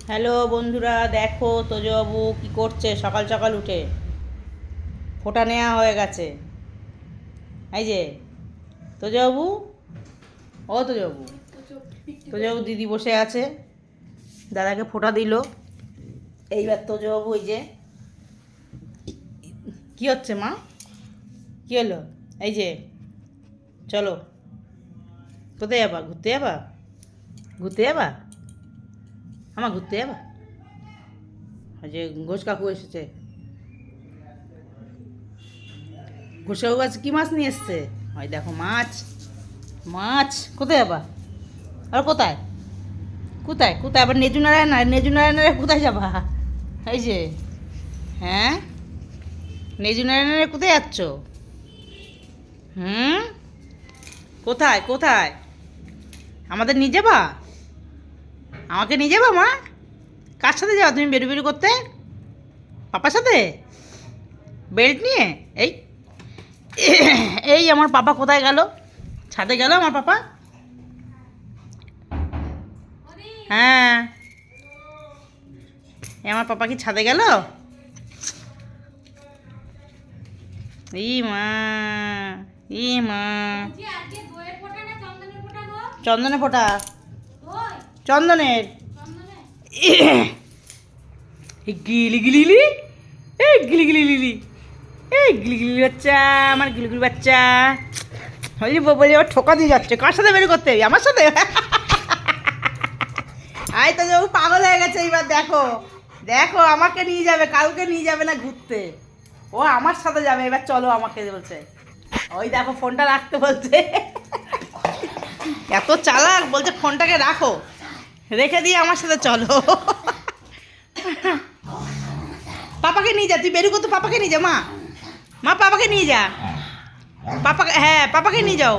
Hello বন্ধুরা, দেখো তোজবাবু কি করছে সকাল সকাল উঠে। ফোঁটা নেওয়া হয়ে গেছে। এই যে তোজবাবু, ও তোজবাবু, তোজবাবু দিদি বসে আছে, দাদাকে ফোঁটা দিল। এইবার তোজবাবু এই যে কি হচ্ছে মা, কি হলো? এই যে চলো, কোথায় যাবা? ঘুরতে যাবা? ঘুরতে যাবা? আমার ঘুরতে যাবা? ওই যে ঘোষ কাকু এসেছে। ঘোষাবু গাছ কি মাছ নিয়ে এসছে? ওই দেখো মাছ, মাছ। কোথায় যাবা? আর কোথায় কোথায় কোথায় আবার নেজু নারায়ণ, নেজু নারায়ণের কোথায় যাবা? এই যে, হ্যাঁ, নেজু নারায়ণের কোথায় যাচ্ছ? হুম, কোথায় কোথায়? আমাদের নিয়ে যাবা? আমাকে নিয়ে যাবা মা? কার সাথে যাবা তুমি বেরু বেরু করতে? পাপার সাথে? বেল্ট নিয়ে? এই এই আমার পাপা কোথায় গেল? ছাদে গেল আমার পাপা? হ্যাঁ, আমার পাপা কি ছাদে গেল? ই মা, ই মা, চন্দনে ফোঁটা, চন্দনের। গিলি গিলি গিলি, এই গিলি গিলি গিলি, এই গিলি গিলি বাচ্চা, আমার গিলি গিলি বাচ্চা। হলি বলে আবার ঠোকা দিয়ে যাচ্ছে। কার সাথে বের করতে হবে? আমার সাথে? আই তো যাবো, পাগল হয়ে গেছে এইবার। দেখো দেখো, আমাকে নিয়ে যাবে, কাউকে নিয়ে যাবে না ঘুরতে। ও আমার সাথে যাবে এবার, চলো আমাকে বলছে। ওই দেখো ফোনটা রাখতে বলছে। এত চালাক, বলছে ফোনটাকে রাখো, রেখে দিয়ে আমার সাথে চলো। পাপাকে নিয়ে যা, তুই বেরু করতো, পাপাকে নিয়ে যা মা, মা পাপাকে নিয়ে যা, পাপাকে, হ্যাঁ পাপাকে নিয়ে যাও।